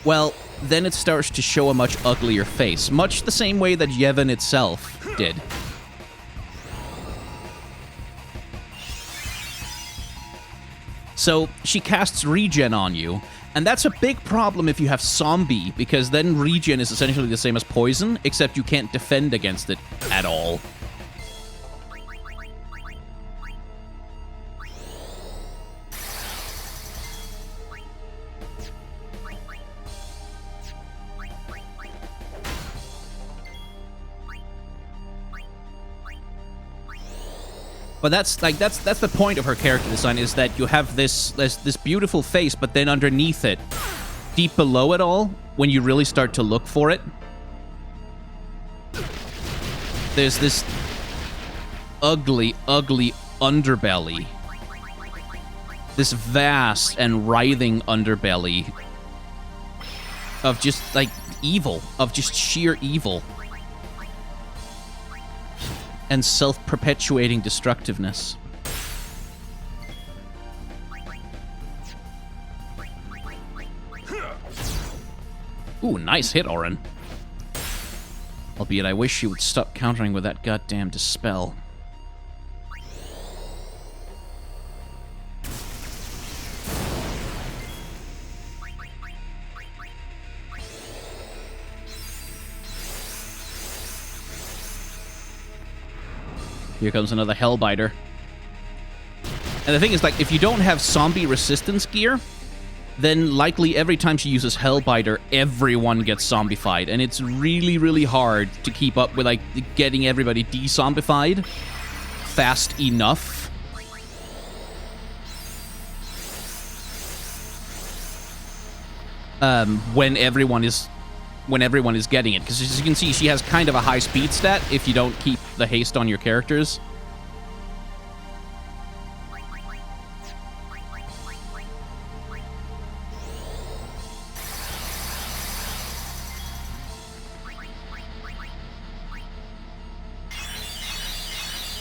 S1: Well, then it starts to show a much uglier face, much the same way that Yevon itself did. So, she casts regen on you, and that's a big problem if you have zombie, because then regen is essentially the same as poison, except you can't defend against it at all. But that's the point of her character design, is that you have this beautiful face, but then underneath it, deep below it all, when you really start to look for it, there's this ugly, ugly underbelly. This vast and writhing underbelly of just, like, evil, of just sheer evil. And self-perpetuating destructiveness. Ooh, nice hit, Orin. Albeit I wish you would stop countering with that goddamn dispel. Here comes another Hellbiter. And the thing is, like, if you don't have zombie resistance gear, then likely every time she uses Hellbiter, everyone gets zombified. And it's really, really hard to keep up with, like, getting everybody de-zombified fast enough. When everyone is getting it. Because as you can see, she has kind of a high speed stat if you don't keep the haste on your characters.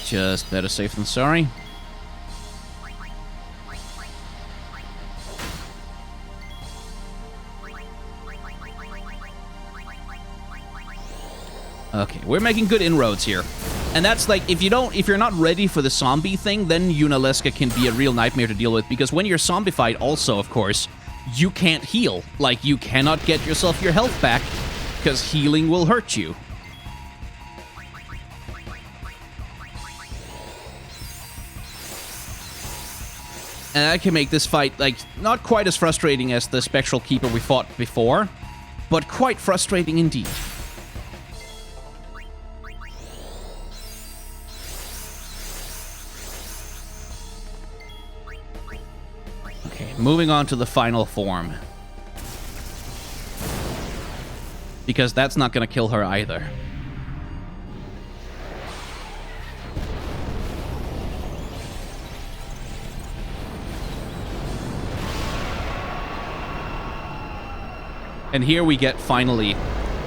S1: Just better safe than sorry. Okay, we're making good inroads here. And that's like, if you're not ready for the zombie thing, then Yunalesca can be a real nightmare to deal with, because when you're zombified also, of course, you can't heal. Like, you cannot get yourself your health back, because healing will hurt you. And that can make this fight, like, not quite as frustrating as the Spectral Keeper we fought before, but quite frustrating indeed. Okay, moving on to the final form. Because that's not going to kill her either. And here we get, finally,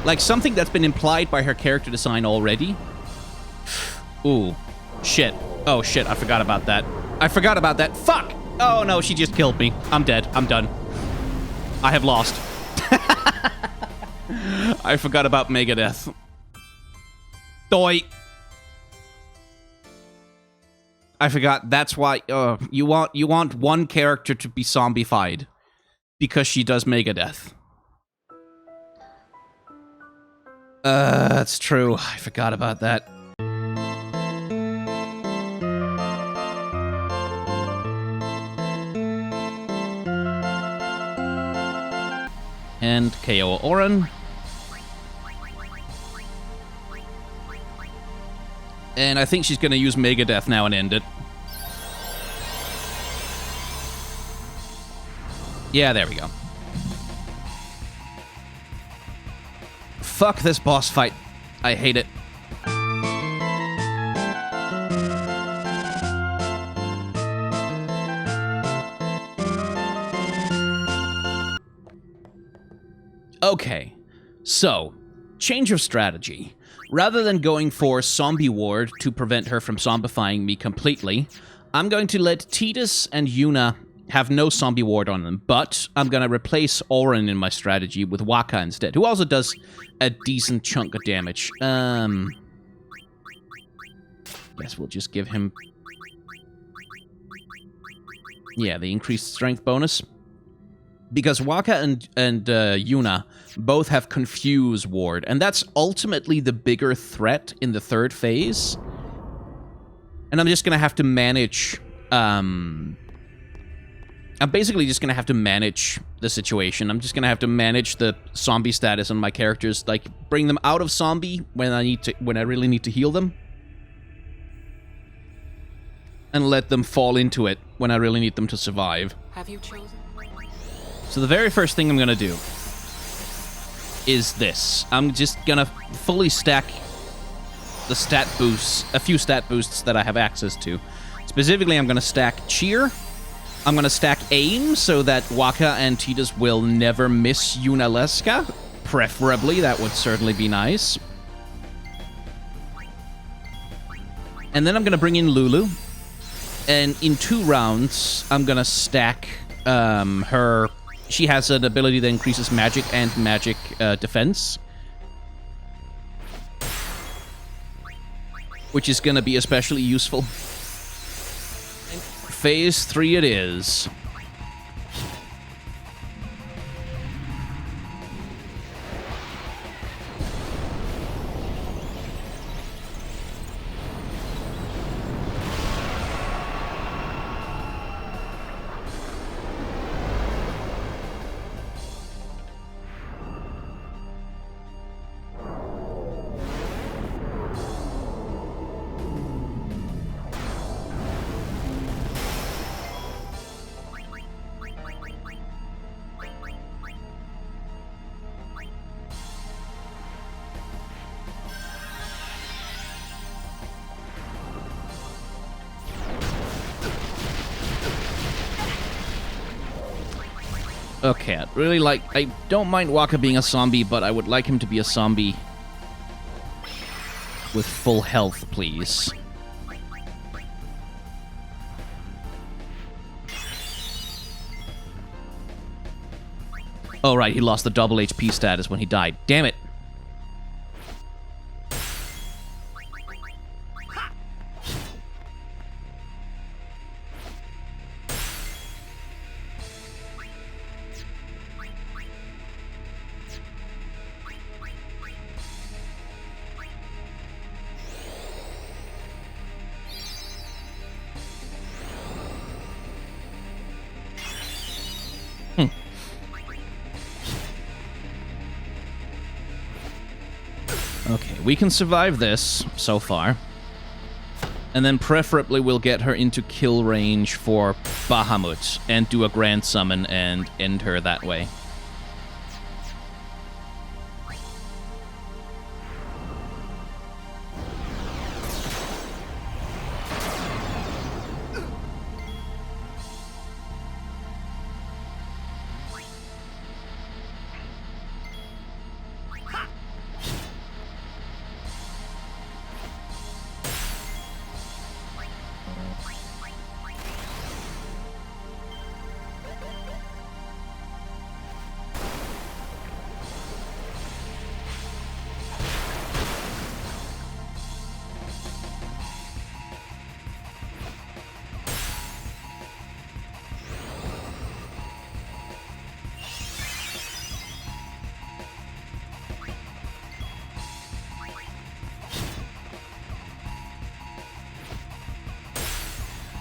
S1: like, something that's been implied by her character design already. Ooh. Shit. Oh, shit, I forgot about that. I forgot about that. Fuck! Oh, no, she just killed me. I'm dead. I'm done. I have lost. I forgot about Megadeth. Doi. I forgot. That's why you want one character to be zombified. Because she does Megadeth. That's true. I forgot about that. And KO Orin. And I think she's gonna use Megadeth now and end it. Yeah, there we go. Fuck this boss fight. I hate it. Okay, so, change of strategy. Rather than going for Zombie Ward to prevent her from zombifying me completely, I'm going to let Tidus and Yuna have no Zombie Ward on them, but I'm going to replace Orin in my strategy with Waka instead, who also does a decent chunk of damage. Guess we'll just give him... yeah, the increased strength bonus. Because Waka and Yuna both have Confuse Ward, and that's ultimately the bigger threat in the third phase. And I'm just going to have to manage... I'm basically just going to have to manage the situation. I'm just going to have to manage the zombie status on my characters, like bring them out of zombie when I really need to heal them, and let them fall into it when I really need them to survive.
S10: Have you chosen?
S1: So the very first thing I'm going to do is this. I'm just going to fully stack the stat boosts, a few stat boosts that I have access to. Specifically, I'm going to stack Cheer. I'm going to stack Aim so that Waka and Tidus will never miss Yunalesca. Preferably, that would certainly be nice. And then I'm going to bring in Lulu. And in 2 rounds, I'm going to stack her... She has an ability that increases magic and magic defense, which is going to be especially useful. Phase 3 it is. Okay, I'd really like... I don't mind Waka being a zombie, but I would like him to be a zombie with full health, please. Oh, right, he lost the double HP status when he died. Damn it. Okay, we can survive this so far. And then preferably we'll get her into kill range for Bahamut and do a grand summon and end her that way.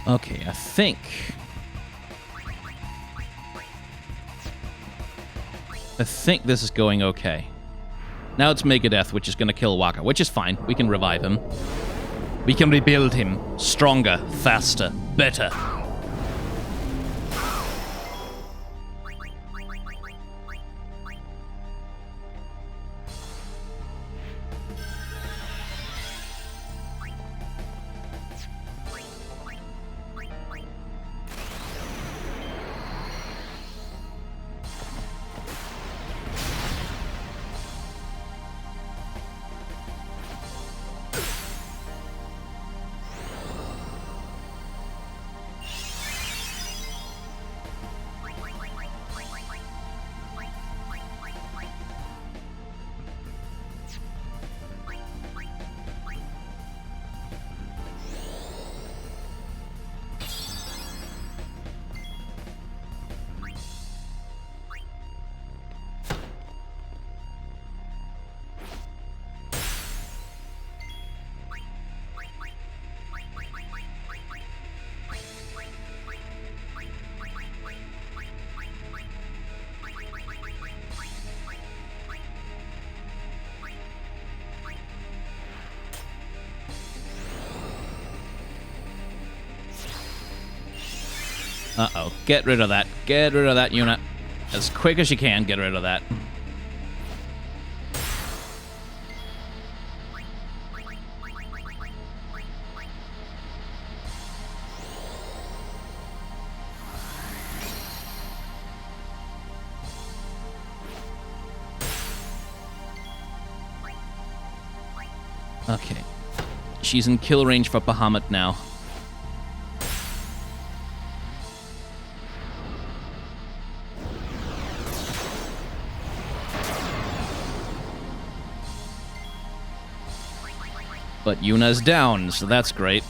S1: Okay, I think this is going okay. Now it's Megadeth, which is going to kill Waka, which is fine. We can revive him. We can rebuild him stronger, faster, better. Uh-oh. Get rid of that. Get rid of that unit. As quick as you can, get rid of that. Okay. She's in kill range for Bahamut now. But Yuna's down, so that's great.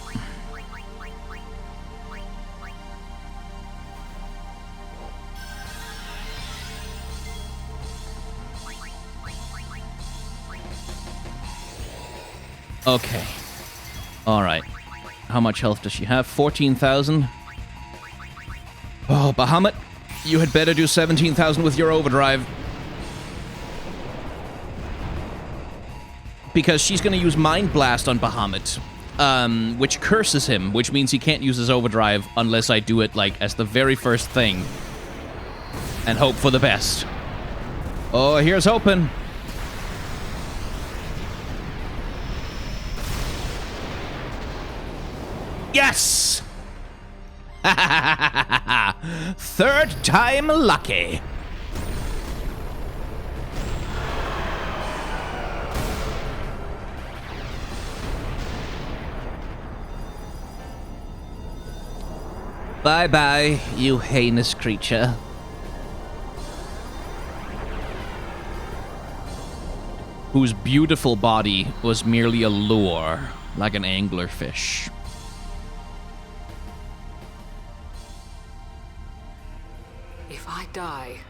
S1: Okay. Alright. How much health does she have? 14,000? Oh, Bahamut, you had better do 17,000 with your overdrive. Because she's going to use Mind Blast on Bahamut, which curses him, which means he can't use his overdrive unless I do it, like, as the very first thing. And hope for the best. Oh, here's hoping. Yes! Third time lucky. Bye-bye, you heinous creature. Whose beautiful body was merely a lure, like an anglerfish.
S10: If I die,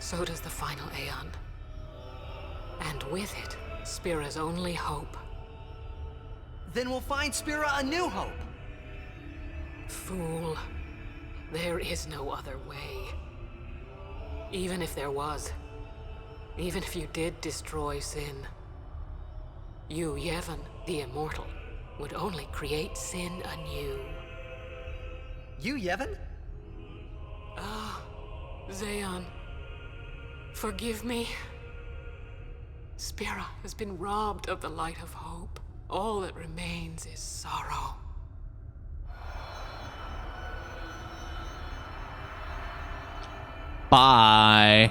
S10: so does the final Aeon. And with it, Spira's only hope.
S9: Then we'll find Spira a new hope.
S10: Fool. There is no other way. Even if there was, even if you did destroy Sin, you, Yevon, the Immortal, would only create Sin anew.
S9: You, Yevon?
S10: Ah, Zeon. Forgive me. Spira has been robbed of the light of hope. All that remains is sorrow.
S1: Bye.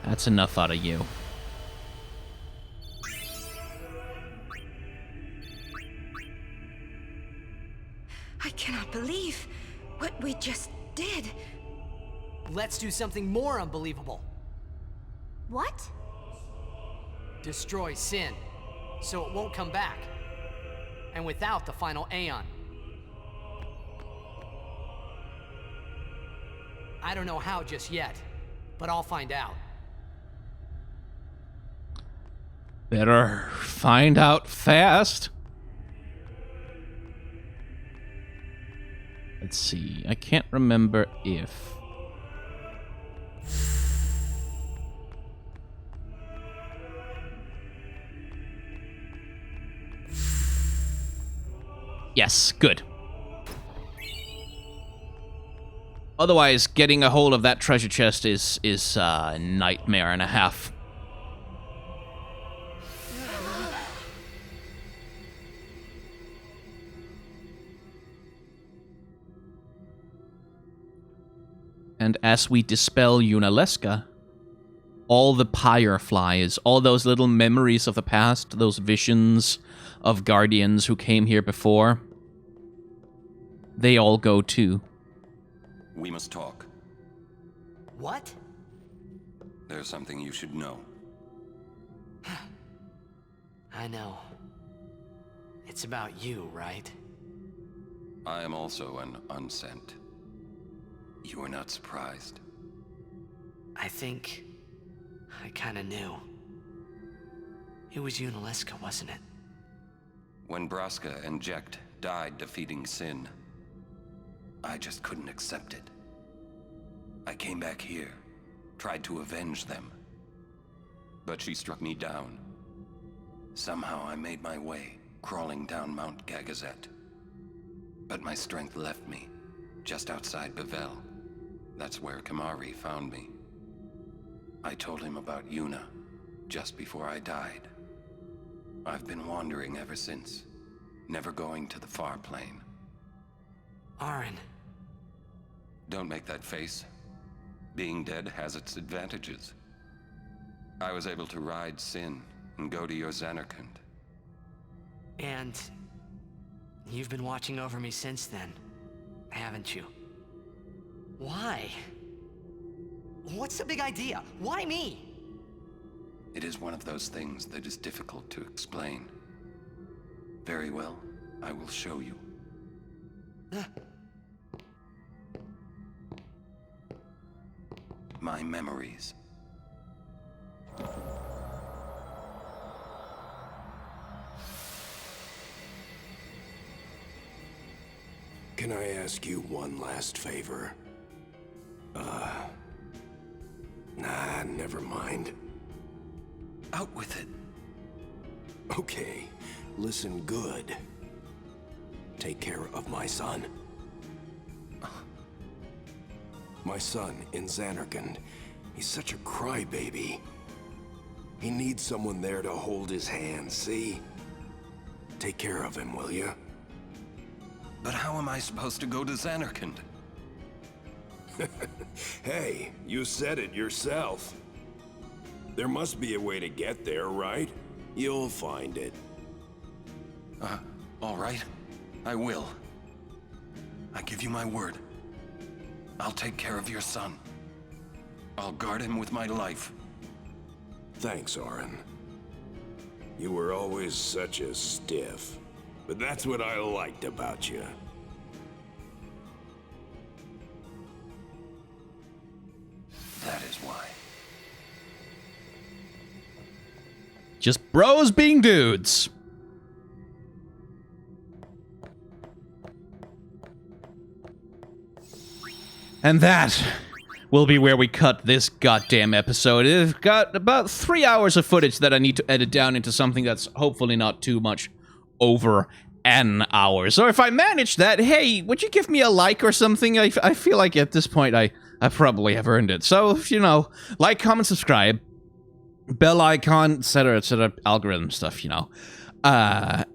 S1: That's enough out of you.
S6: I cannot believe what we just did.
S9: Let's do something more unbelievable.
S8: What?
S9: Destroy Sin, so it won't come back. And without the final Aeon. I don't know how just yet, but I'll find out.
S1: Better find out fast. Let's see. I can't remember if... Yes, good. Otherwise, getting a hold of that treasure chest is a nightmare and a half. And as we dispel Yunalesca, all the Pyreflies, all those little memories of the past, those visions of guardians who came here before, they all go too.
S2: We must talk.
S9: What?
S2: There's something you should know.
S9: I know. It's about you, right?
S2: I am also an unsent. You are not surprised.
S9: I think... I kinda knew. It was Yunalesca, wasn't it?
S2: When Braska and Jecht died defeating Sin, I just couldn't accept it. I came back here, tried to avenge them. But she struck me down. Somehow I made my way, crawling down Mount Gagazet. But my strength left me, just outside Bevel. That's where Kamari found me. I told him about Yuna, just before I died. I've been wandering ever since, never going to the far plane.
S9: Aaron.
S2: Don't make that face. Being dead has its advantages. I was able to ride Sin and go to your Xanarkand.
S9: And you've been watching over me since then, haven't you? Why? What's the big idea? Why me?
S2: It is one of those things that is difficult to explain. Very well, I will show you. My memories.
S3: Can I ask you one last favor? Nah, never mind.
S2: Out with it.
S3: Okay, listen good. Take care of my son. My son in Xanarkand. He's such a crybaby. He needs someone there to hold his hand, see? Take care of him, will you?
S2: But how am I supposed to go to Xanarkand?
S3: Hey, you said it yourself. There must be a way to get there, right? You'll find it.
S2: All right. I will. I give you my word. I'll take care of your son. I'll guard him with my life.
S3: Thanks, Aaron. You were always such a stiff. But that's what I liked about you.
S2: That is why.
S1: Just bros being dudes. And that will be where we cut this goddamn episode. I've got about 3 hours of footage that I need to edit down into something that's hopefully not too much over an hour. So if I manage that, hey, would you give me a like or something? I feel like at this point I probably have earned it. So, you know, like, comment, subscribe, bell icon, etc., algorithm stuff, you know.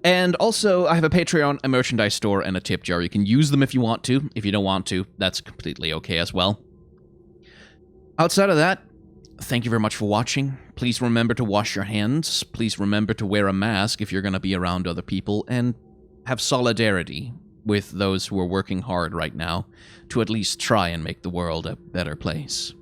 S1: And also, I have a Patreon, a merchandise store, and a tip jar. You can use them if you want to. If you don't want to, that's completely okay as well. Outside of that, thank you very much for watching. Please remember to wash your hands. Please remember to wear a mask if you're going to be around other people. And have solidarity with those who are working hard right now to at least try and make the world a better place.